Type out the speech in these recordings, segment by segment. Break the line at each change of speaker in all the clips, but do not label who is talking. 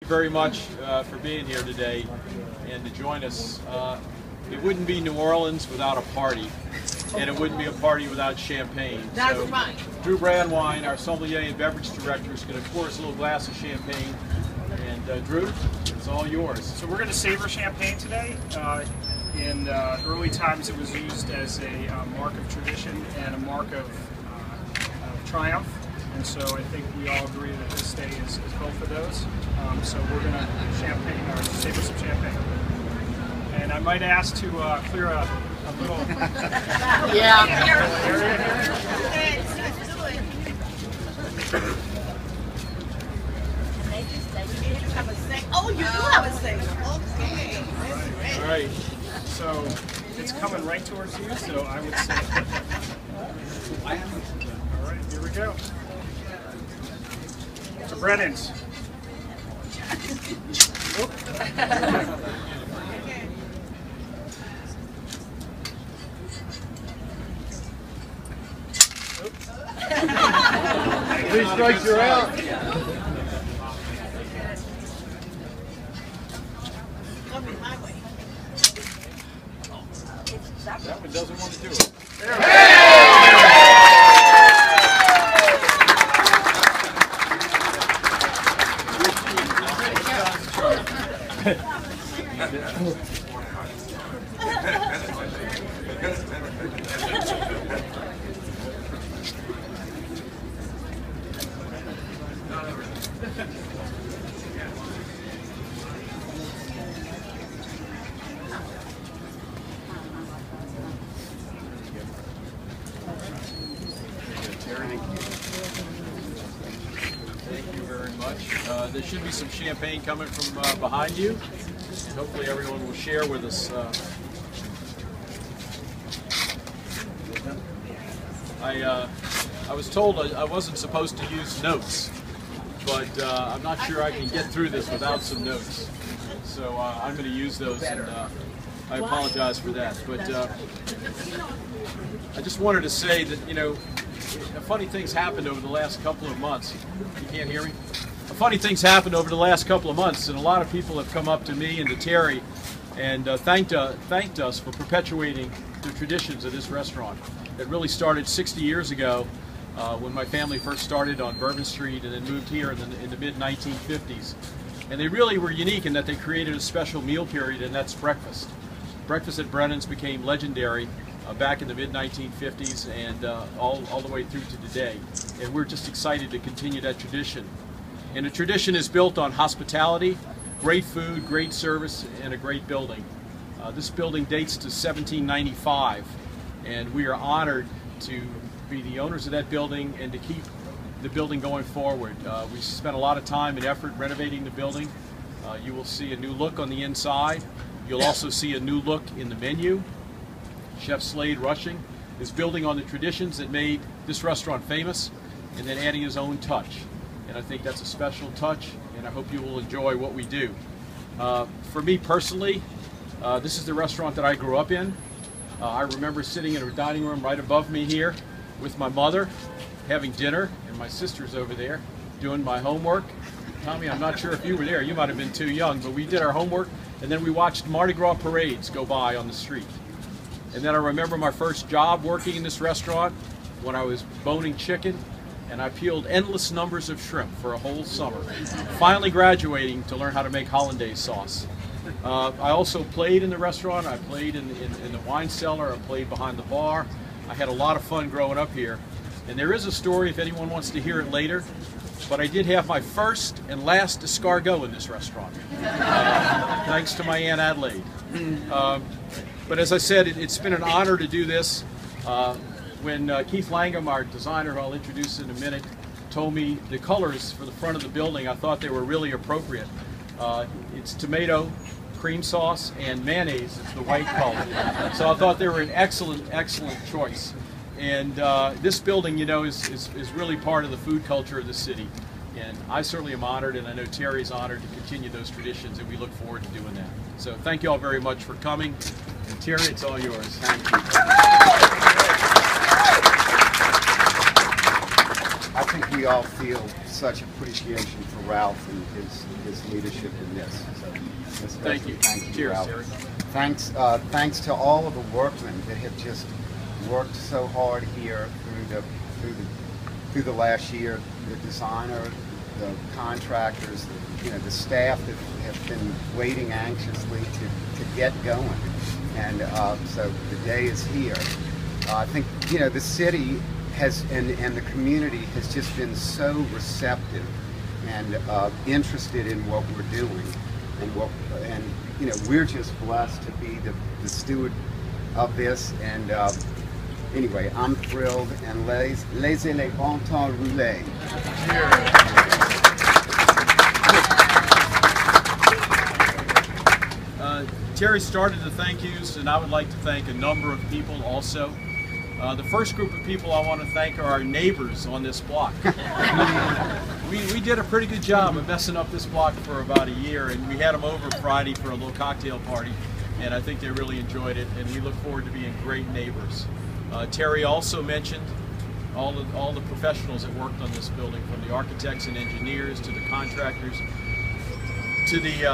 Very much for being here today and to join us. It wouldn't be New Orleans without a party, and it wouldn't be a party without champagne.
That's
so,
right.
Drew Brandwine, our sommelier and beverage director, is going to pour us a little glass of champagne. And Drew, it's all yours.
So we're going to savor champagne today. In early times, it was used as a mark of tradition and a mark of triumph. And so I think we all agree that this day is both of those. So we're going to savor some champagne. And I might ask to clear a little area here.
Oh, you do have a safe. Okay.
All right. So it's coming right towards you, so I would say. All right, here we go. To Brennan's.
Three strikes, you're out. That one doesn't want to do it. Thank you very much. There should be some champagne coming from behind you. And hopefully everyone will share with us. I was told I wasn't supposed to use notes, but I'm not sure I can get through this without some notes. So I'm going to use those, and I apologize for that. But I just wanted to say that, you know, funny things happened over the last couple of months. You can't hear me? Funny things happened over the last couple of months, and a lot of people have come up to me and to Terry and thanked us for perpetuating the traditions of this restaurant. It really started 60 years ago when my family first started on Bourbon Street and then moved here in the mid-1950s. And they really were unique in that they created a special meal period, and that's breakfast. Breakfast at Brennan's became legendary back in the mid-1950s and all the way through to today. And we're just excited to continue that tradition. And the tradition is built on hospitality, great food, great service, and a great building. This building dates to 1795, and we are honored to be the owners of that building and to keep the building going forward. We spent a lot of time and effort renovating the building. You will see a new look on the inside. You'll also see a new look in the menu. Chef Slade Rushing is building on the traditions that made this restaurant famous and then adding his own touch. And I think that's a special touch, and I hope you will enjoy what we do. For me personally, this is the restaurant that I grew up in. I remember sitting in a dining room right above me here with my mother, having dinner, and my sister's over there doing my homework. Tommy, I'm not sure if you were there. You might have been too young, but we did our homework, and then we watched Mardi Gras parades go by on the street. And then I remember my first job working in this restaurant when I was boning chicken, and I peeled endless numbers of shrimp for a whole summer, finally graduating to learn how to make hollandaise sauce. I also played in the restaurant. I played in the wine cellar. I played behind the bar. I had a lot of fun growing up here. And there is a story if anyone wants to hear it later, but I did have my first and last escargot in this restaurant, thanks to my Aunt Adelaide. But as I said, it's been an honor to do this. When Keith Langham, our designer, who I'll introduce in a minute, told me the colors for the front of the building, I thought they were really appropriate. It's tomato, cream sauce, and mayonnaise. It's the white color. So I thought they were an excellent, excellent choice. And this building, you know, is really part of the food culture of the city. And I certainly am honored, and I know Terry's honored to continue those traditions, and we look forward to doing that. So thank you all very much for coming. And Terry, it's all yours. Thank you.
I think we all feel such appreciation for Ralph and his leadership in this. So
Thank you.
Thank you,
Cheers,
Ralph.
Terry.
Thanks to all of the workmen that have just worked so hard here through the last year. The designer, the contractors, the staff that have been waiting anxiously to get going. And so the day is here. I think the city has and the community has just been so receptive and interested in what we're doing, and we're just blessed to be the steward of this. And anyway, I'm thrilled, and laissez les bon temps rouler.
Terry started the thank yous, and I would like to thank a number of people also. The first group of people I want to thank are our neighbors on this block. We did a pretty good job of messing up this block for about a year, and we had them over Friday for a little cocktail party, and I think they really enjoyed it, and we look forward to being great neighbors. Terry also mentioned all the professionals that worked on this building, from the architects and engineers to the contractors to the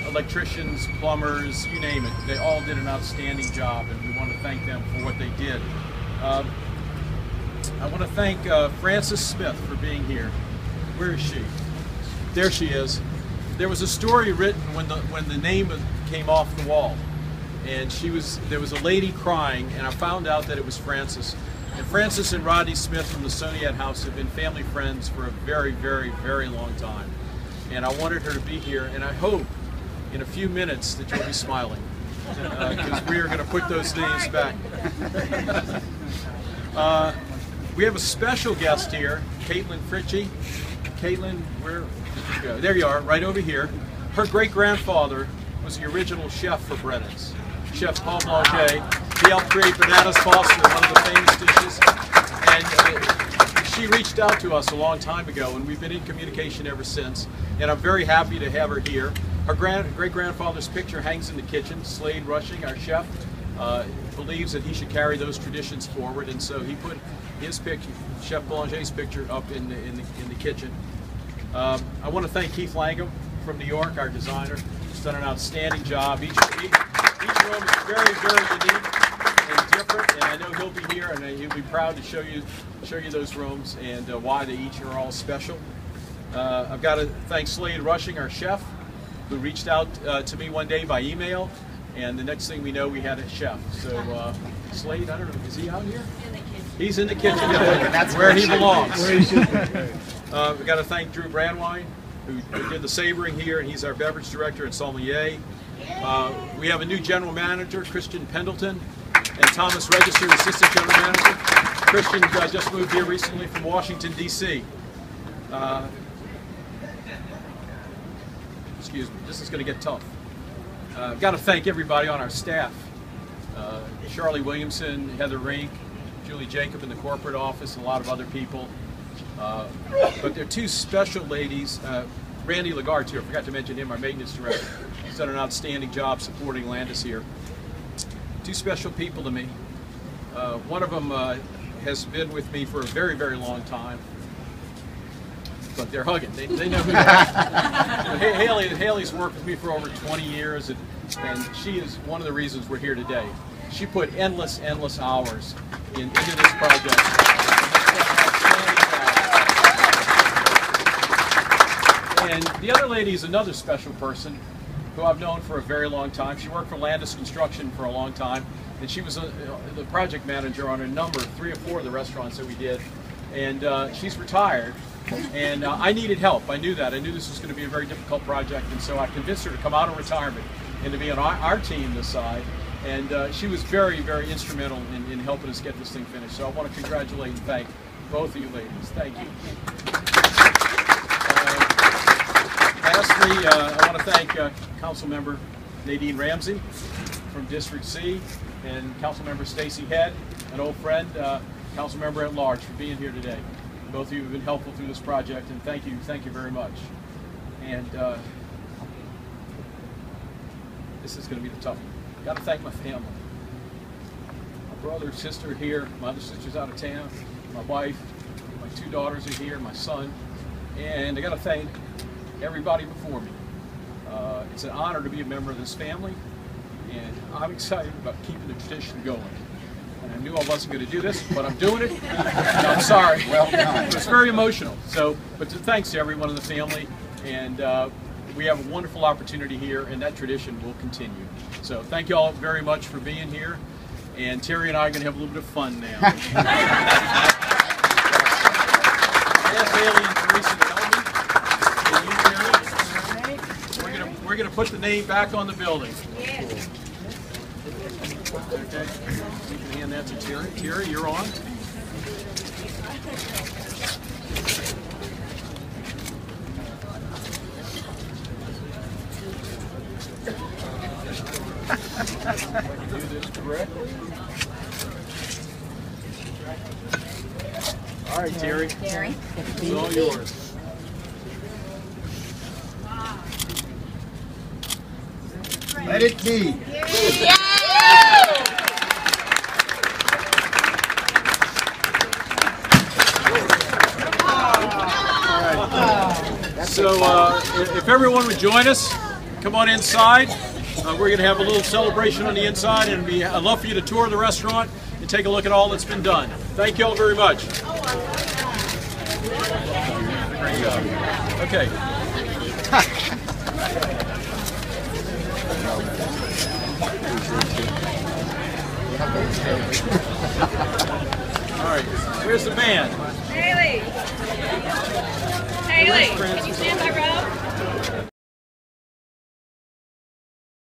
electricians, plumbers, you name it. They all did an outstanding job, and we want to thank them for what they did. I want to thank Frances Smith for being here. Where is she? There she is. There was a story written when the name came off the wall, and there was a lady crying, and I found out that it was Frances. And Frances and Rodney Smith from the Soniat House have been family friends for a very, very, very long time. And I wanted her to be here, and I hope in a few minutes that you'll be smiling, because we are going to put those names back. We have a special guest here, Caitlin Fritchie. Caitlin, where did you go? There you are, right over here. Her great-grandfather was the original chef for Brennan's, Chef Paul Blanchet. He helped create bananas Foster, one of the famous dishes. And she reached out to us a long time ago, and we've been in communication ever since. And I'm very happy to have her here. Her great-grandfather's picture hangs in the kitchen. Slade Rushing, our chef, believes that he should carry those traditions forward, and so he put his picture, Chef Blanchet's picture, up in the kitchen. I want to thank Keith Langham from New York, our designer. He's done an outstanding job. Each room is very, very unique and different, and I know he'll be here, and he'll be proud to show you those rooms and why they each are all special. I've got to thank Slade Rushing, our chef, who reached out to me one day by email, and the next thing we know, we had a chef. So Slade, I don't know, is he out here? He's in the kitchen. That's where he belongs. We've got to thank Drew Brandwine, who did the savoring here, and he's our beverage director and sommelier. We have a new general manager, Christian Pendleton, and Thomas Register, assistant general manager. Christian just moved here recently from Washington, D.C. Excuse me, this is going to get tough. I've got to thank everybody on our staff. Charlie Williamson, Heather Rink, Julie Jacob in the corporate office, and a lot of other people. But there are two special ladies. Randy Lagarde, too, I forgot to mention him, our maintenance director. He's done an outstanding job supporting Landis here. Two special people to me. One of them has been with me for a very, very long time. But they're hugging. They know who they are. Haley's worked with me for over 20 years, and she is one of the reasons we're here today. She put endless hours into this project. And the other lady is another special person who I've known for a very long time. She worked for Landis Construction for a long time, and she was the project manager on a number, 3 or 4 of the restaurants that we did. And she's retired. And I needed help. I knew that. I knew this was going to be a very difficult project, and so I convinced her to come out of retirement and to be on our team this side. And she was very, very instrumental in helping us get this thing finished. So I want to congratulate and thank both of you ladies. Thank you. Lastly, I want to thank Councilmember Nadine Ramsey from District C and Councilmember Stacy Head, an old friend, Councilmember at large, for being here today. Both of you have been helpful through this project, and thank you very much. And this is going to be the tough one. Got to thank my family. My brother, sister here, my other sister's out of town, my wife, my 2 daughters are here, my son, and I got to thank everybody before me. It's an honor to be a member of this family, and I'm excited about keeping the tradition going. And I knew I wasn't going to do this, but I'm doing it. And I'm sorry.
Well done.
It's very emotional. So, but thanks to everyone in the family, and we have a wonderful opportunity here, and that tradition will continue. So thank you all very much for being here, and Terry and I are going to have a little bit of fun now. Yes, Haley and Teresa to help me. And you, Terry. We're going to put the name back on the building.
Yes.
Okay. You can hand that to Terry. Terry, you're on. Do this correctly. All right, Terry.
Terry.
It's all yours.
Let it be.
So if everyone would join us, come on inside. We're going to have a little celebration on the inside, and I'd love for you to tour the restaurant and take a look at all that's been done. Thank you all very much. Great job. Okay. All right, where's the band?
Haley. Haley, can you stand by Rob?